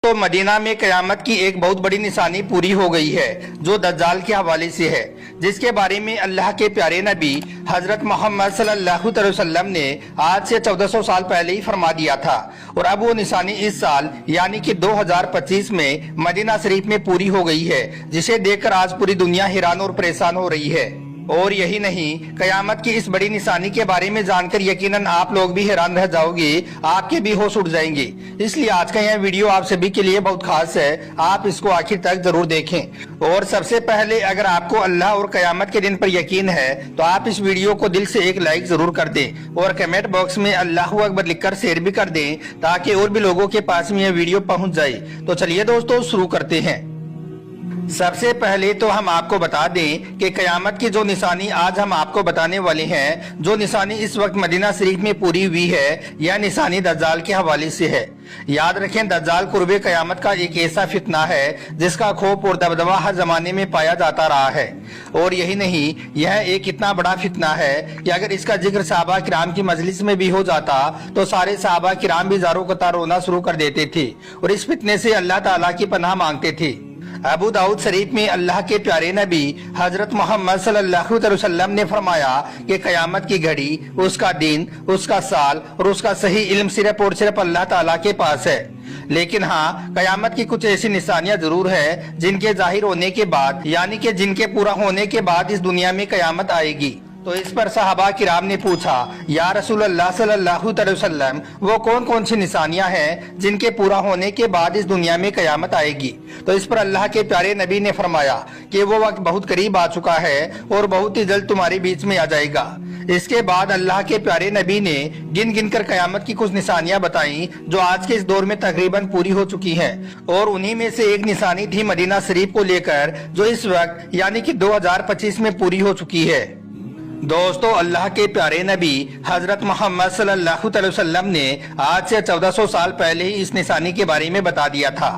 तो मदीना में कयामत की एक बहुत बड़ी निशानी पूरी हो गई है जो दज्जाल के हवाले से है, जिसके बारे में अल्लाह के प्यारे नबी हजरत मोहम्मद सल्लल्लाहु अलैहि वसल्लम ने आज से 1400 साल पहले ही फरमा दिया था। और अब वो निशानी इस साल यानी कि 2025 में मदीना शरीफ में पूरी हो गई है, जिसे देखकर आज पूरी दुनिया हैरान और परेशान हो रही है। और यही नहीं, कयामत की इस बड़ी निशानी के बारे में जानकर यकीनन आप लोग भी हैरान रह जाओगे, आपके भी होश उड़ जाएंगे। इसलिए आज का यह वीडियो आप सभी के लिए बहुत खास है, आप इसको आखिर तक जरूर देखें। और सबसे पहले अगर आपको अल्लाह और कयामत के दिन पर यकीन है तो आप इस वीडियो को दिल से एक लाइक जरूर कर दें और कमेंट बॉक्स में अल्लाहू अकबर लिखकर शेयर भी कर दें, ताकि और भी लोगों के पास में यह वीडियो पहुँच जाए। तो चलिए दोस्तों शुरू करते हैं। सबसे पहले तो हम आपको बता दें कि कयामत की जो निशानी आज हम आपको बताने वाले हैं, जो निशानी इस वक्त मदीना शरीफ में पूरी हुई है, यह निशानी दज्जाल के हवाले से है। याद रखें, दज्जाल कुर्बे कयामत का एक ऐसा फितना है जिसका खौफ और दबदबा हर जमाने में पाया जाता रहा है। और यही नहीं, यह एक इतना बड़ा फितना है कि अगर इसका जिक्र सहाबा किराम की मजलिस में भी हो जाता तो सारे सहाबा किराम भी ज़ारो कतार रोना शुरू कर देते थे और इस फितने से अल्लाह ताला की पनाह मांगते थे। अबू दाऊद शरीफ में अल्लाह के प्यारे नबी हजरत मोहम्मद सल्लल्लाहु अलैहि वसल्लम ने फरमाया कि कयामत की घड़ी, उसका दिन, उसका साल और उसका सही इल्म सिर्फ और सिर्फ अल्लाह ताला के पास है। लेकिन हाँ, कयामत की कुछ ऐसी निशानियां जरूर है जिनके जाहिर होने के बाद यानी कि जिनके पूरा होने के बाद इस दुनिया में कयामत आएगी। तो इस पर सहाबा किराम ने पूछा, या रसूल अल्लाह सल्लल्लाहु अलैहि वसल्लम, वो कौन कौन सी निशानियां हैं जिनके पूरा होने के बाद इस दुनिया में कयामत आएगी? तो इस पर अल्लाह के प्यारे नबी ने फरमाया कि वो वक्त बहुत करीब आ चुका है और बहुत ही जल्द तुम्हारे बीच में आ जाएगा। इसके बाद अल्लाह के प्यारे नबी ने गिन गिन कर कयामत की कुछ निशानियां बताई जो आज के इस दौर में तकरीबन पूरी हो चुकी हैं। और उन्हीं में से एक निशानी थी मदीना शरीफ को लेकर, जो इस वक्त यानी कि 2025 में पूरी हो चुकी है। दोस्तों, अल्लाह के प्यारे नबी हजरत मोहम्मद सल्लल्लाहु अलैहि वसल्लम ने आज से 1400 साल पहले ही इस निशानी के बारे में बता दिया था।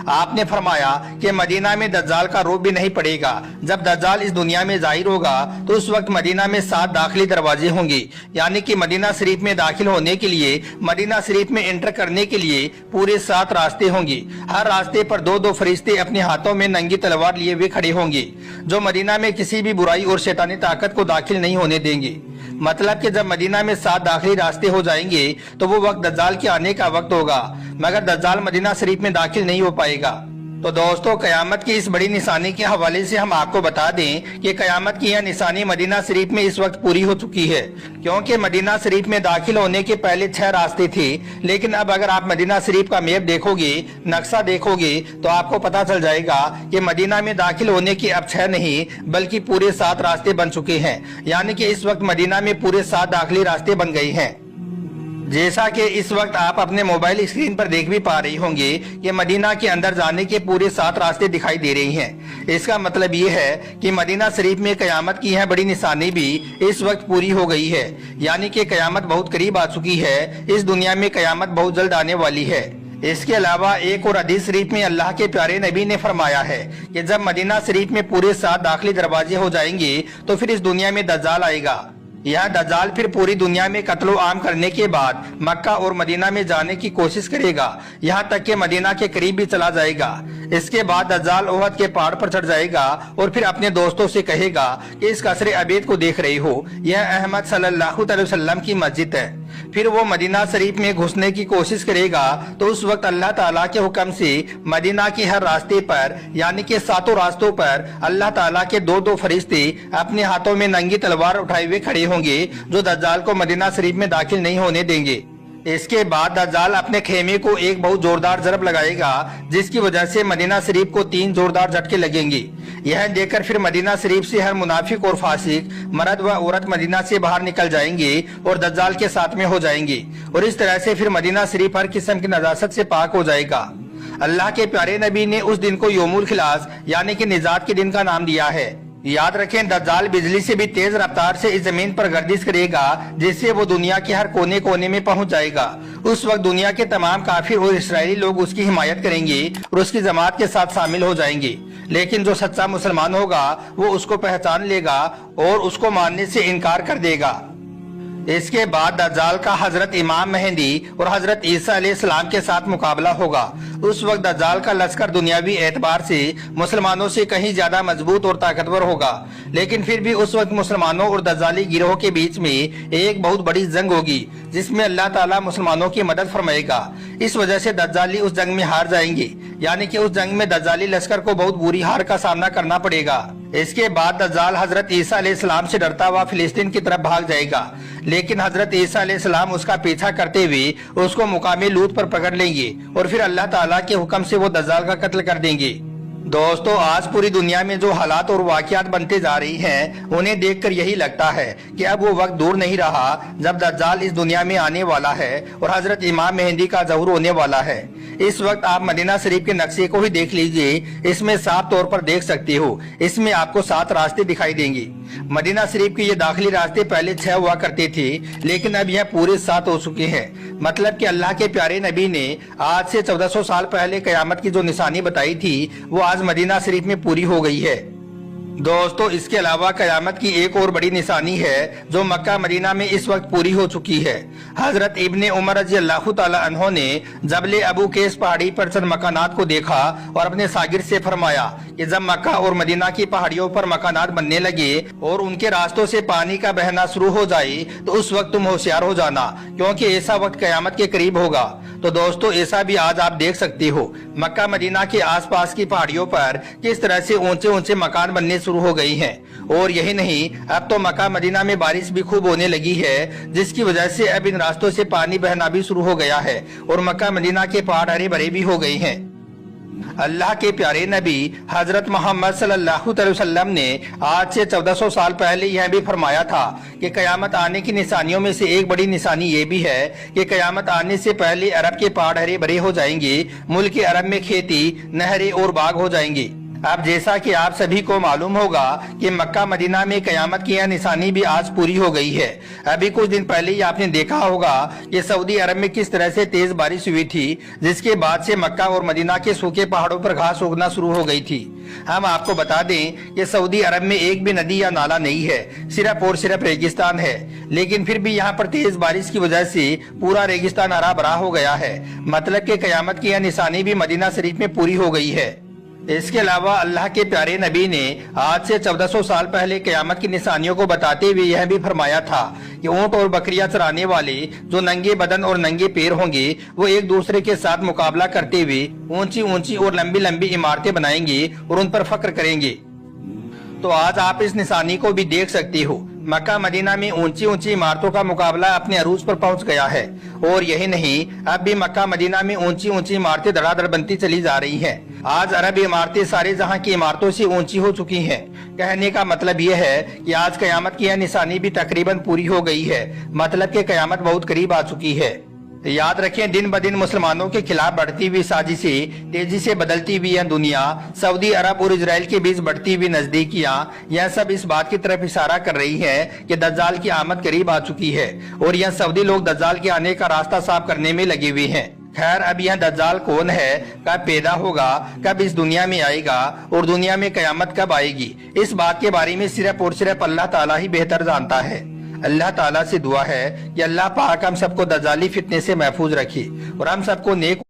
आपने फरमाया कि मदीना में दज्जाल का रोब भी नहीं पड़ेगा। जब दज्जाल इस दुनिया में जाहिर होगा तो उस वक्त मदीना में 7 दाखिली दरवाजे होंगे, यानी कि मदीना शरीफ में दाखिल होने के लिए, मदीना शरीफ में एंटर करने के लिए पूरे 7 रास्ते होंगे। हर रास्ते पर 2-2 फरिश्ते अपने हाथों में नंगी तलवार लिए हुए खड़े होंगे, जो मदीना में किसी भी बुराई और शैतानी ताकत को दाखिल नहीं होने देंगे। मतलब कि जब मदीना में 7 दाखिली रास्ते हो जाएंगे तो वो वक्त दज्जाल के आने का वक्त होगा, मगर दज्जाल मदीना शरीफ में दाखिल नहीं हो पाएगा। तो दोस्तों, कयामत की इस बड़ी निशानी के हवाले से हम आपको बता दें कि कयामत की यह निशानी मदीना शरीफ में इस वक्त पूरी हो चुकी है, क्योंकि मदीना शरीफ में दाखिल होने के पहले 6 रास्ते थे। लेकिन अब अगर आप मदीना शरीफ का मैप देखोगे, नक्शा देखोगे, तो आपको पता चल जाएगा कि मदीना में दाखिल होने के अब 6 नहीं बल्कि पूरे 7 रास्ते बन चुके हैं। यानी कि इस वक्त मदीना में पूरे 7 दाखिली रास्ते बन गए हैं। जैसा कि इस वक्त आप अपने मोबाइल स्क्रीन पर देख भी पा रही होंगे कि मदीना के अंदर जाने के पूरे 7 रास्ते दिखाई दे रही हैं। इसका मतलब ये है कि मदीना शरीफ में कयामत की यह बड़ी निशानी भी इस वक्त पूरी हो गई है, यानी कि कयामत बहुत करीब आ चुकी है। इस दुनिया में कयामत बहुत जल्द आने वाली है। इसके अलावा एक और हदीस शरीफ में अल्लाह के प्यारे नबी ने फरमाया है कि जब मदीना शरीफ में पूरे 7 दाखिली दरवाजे हो जाएंगे तो फिर इस दुनिया में दज्जाल आएगा। यह दज्जाल फिर पूरी दुनिया में कत्लो आम करने के बाद मक्का और मदीना में जाने की कोशिश करेगा, यहाँ तक कि मदीना के करीब भी चला जाएगा। इसके बाद दज्जाल ओहद के पहाड़ पर चढ़ जाएगा और फिर अपने दोस्तों से कहेगा कि इस कसरे अबीद को देख रही हो, यह अहमद सल्लल्लाहु अलैहि वसल्लम की मस्जिद है। फिर वो मदीना शरीफ में घुसने की कोशिश करेगा तो उस वक्त अल्लाह ताला के हुक्म से मदीना के हर रास्ते पर यानी कि 7 रास्तों पर अल्लाह ताला के 2-2 फरिश्ते अपने हाथों में नंगी तलवार उठाए हुए खड़े होंगे, जो दज्जाल को मदीना शरीफ में दाखिल नहीं होने देंगे। इसके बाद दज्जाल अपने खेमे को एक बहुत जोरदार जरब लगाएगा, जिसकी वजह से मदीना शरीफ को 3 जोरदार झटके लगेंगे। यह देखकर फिर मदीना शरीफ से हर मुनाफिक और फासिक, मर्द व औरत मदीना से बाहर निकल जाएंगे और दज्जाल के साथ में हो जाएंगे। और इस तरह से फिर मदीना शरीफ हर किस्म की नजासत से पाक हो जाएगा। अल्लाह के प्यारे नबी ने उस दिन को यौमुल खिलास यानी कि निजात के दिन का नाम दिया है। याद रखें, दज्जाल बिजली से भी तेज रफ्तार से इस जमीन पर गर्दिश करेगा, जिससे वो दुनिया के हर कोने कोने में पहुंच जाएगा। उस वक्त दुनिया के तमाम काफिर और इसराइली लोग उसकी हिमायत करेंगे और उसकी जमात के साथ शामिल हो जाएंगे। लेकिन जो सच्चा मुसलमान होगा वो उसको पहचान लेगा और उसको मानने से इनकार कर देगा। इसके बाद दज्जाल का हजरत इमाम मेहंदी और हजरत ईसा अलैहिस्सलाम के साथ मुकाबला होगा। उस वक्त दज्जाल का लश्कर दुनियावी एतबार से मुसलमानों से कहीं ज्यादा मजबूत और ताकतवर होगा, लेकिन फिर भी उस वक्त मुसलमानों और दज्जाली गिरोह के बीच में एक बहुत बड़ी जंग होगी, जिसमें अल्लाह ताला मुसलमानों की मदद फरमाएगा। इस वजह से दज्जाली उस जंग में हार जाएंगे, यानी कि उस जंग में दज्जाली लश्कर को बहुत बुरी हार का सामना करना पड़ेगा। इसके बाद दज्जाल हजरत ईसा अलैहिस्सलाम से डरता हुआ फिलिस्तीन की तरफ भाग जाएगा, लेकिन हजरत ईसा अलैहिस्सलाम उसका पीछा करते हुए उसको मुकामी लूत पर पकड़ लेंगे और फिर अल्लाह ताला के हुक्म से वो दज्जाल का कत्ल कर देंगे। दोस्तों, आज पूरी दुनिया में जो हालात और वाक़ियात बनते जा रही हैं, उन्हें देखकर यही लगता है कि अब वो वक्त दूर नहीं रहा जब दज्जाल इस दुनिया में आने वाला है और हजरत इमाम मेहंदी का ज़हूर होने वाला है। इस वक्त आप मदीना शरीफ के नक्शे को ही देख लीजिए, इसमें साफ तौर पर देख सकते हो, इसमें आपको 7 रास्ते दिखाई देंगे। मदीना शरीफ के ये दाखिली रास्ते पहले 6 हुआ करते थे, लेकिन अब यह पूरे 7 हो चुके हैं। मतलब कि अल्लाह के प्यारे नबी ने आज से 1400 साल पहले कयामत की जो निशानी बताई थी, वो आज मदीना शरीफ में पूरी हो गई है। दोस्तों, इसके अलावा कयामत की एक और बड़ी निशानी है जो मक्का मदीना में इस वक्त पूरी हो चुकी है। हजरत इब्ने उमर रज़ी अल्लाह तआला अन्हो ने जबले अबू केस पहाड़ी पर चंद मकानात को देखा और अपने सागिर से फरमाया कि जब मक्का और मदीना की पहाड़ियों पर मकानात बनने लगे और उनके रास्तों से पानी का बहना शुरू हो जाए तो उस वक्त तुम होशियार हो जाना, क्योंकि ऐसा वक्त कयामत के करीब होगा। तो दोस्तों, ऐसा भी आज आप देख सकते हो, मक्का मदीना के आसपास की पहाड़ियों पर किस तरह से ऊंचे ऊंचे मकान बनने शुरू हो गई हैं। और यही नहीं, अब तो मक्का मदीना में बारिश भी खूब होने लगी है, जिसकी वजह से अब इन रास्तों से पानी बहना भी शुरू हो गया है और मक्का मदीना के पहाड़ हरे भरे भी हो गए हैं। अल्लाह के प्यारे नबी हजरत मोहम्मद सल्लल्लाहु अलैहि वसल्लम ने आज से 1400 साल पहले यह भी फरमाया था कि कयामत आने की निशानियों में से एक बड़ी निशानी ये भी है कि कयामत आने से पहले अरब के पहाड़ हरे भरे हो जाएंगे, मुल्क अरब में खेती, नहरें और बाग हो जाएंगे। अब जैसा कि आप सभी को मालूम होगा कि मक्का मदीना में कयामत की यह निशानी भी आज पूरी हो गई है। अभी कुछ दिन पहले ही आपने देखा होगा कि सऊदी अरब में किस तरह से तेज बारिश हुई थी, जिसके बाद से मक्का और मदीना के सूखे पहाड़ों पर घास उगना शुरू हो गई थी। हम आपको बता दें कि सऊदी अरब में एक भी नदी या नाला नहीं है, सिर्फ और सिर्फ रेगिस्तान है, लेकिन फिर भी यहाँ पर तेज बारिश की वजह से पूरा रेगिस्तान हरा भरा हो गया है। मतलब कि कयामत की यह निशानी भी मदीना शरीफ में पूरी हो गई है। इसके अलावा अल्लाह के प्यारे नबी ने आज से 1400 साल पहले कयामत की निशानियों को बताते हुए यह भी फरमाया था कि ऊंट और बकरियां चराने वाले जो नंगे बदन और नंगे पैर होंगे, वो एक दूसरे के साथ मुकाबला करते हुए ऊंची ऊंची और लंबी लंबी इमारतें बनाएंगे और उन पर फख्र करेंगे। तो आज आप इस निशानी को भी देख सकते हो, मक्का मदीना में ऊंची ऊंची इमारतों का मुकाबला अपने अरूज पर पहुंच गया है। और यही नहीं, अब भी मक्का मदीना में ऊंची ऊंची इमारतें धड़ाधड़ बनती चली जा रही हैं। आज अरब इमारतें सारे जहां की इमारतों से ऊंची हो चुकी हैं। कहने का मतलब यह है कि आज कयामत की यह निशानी भी तकरीबन पूरी हो गई है, मतलब कि कयामत बहुत करीब आ चुकी है। याद रखें, दिन ब दिन मुसलमानों के खिलाफ बढ़ती हुई साजिशें, तेजी से बदलती हुई यह दुनिया, सऊदी अरब और इजराइल के बीच बढ़ती हुई नजदीकियां, यह सब इस बात की तरफ इशारा कर रही है कि दज्जाल की आमद करीब आ चुकी है और यह सऊदी लोग दज्जाल के आने का रास्ता साफ करने में लगे हुए हैं। खैर, अब यह दज्जाल कौन है, कब पैदा होगा, कब इस दुनिया में आएगा और दुनिया में कयामत कब आएगी, इस बात के बारे में सिर्फ और सिर्फ अल्लाह ताला ही बेहतर जानता है। अल्लाह ताला से दुआ है कि अल्लाह पाक हम सबको दज्जाली फितने से महफूज रखे और हम सबको नेक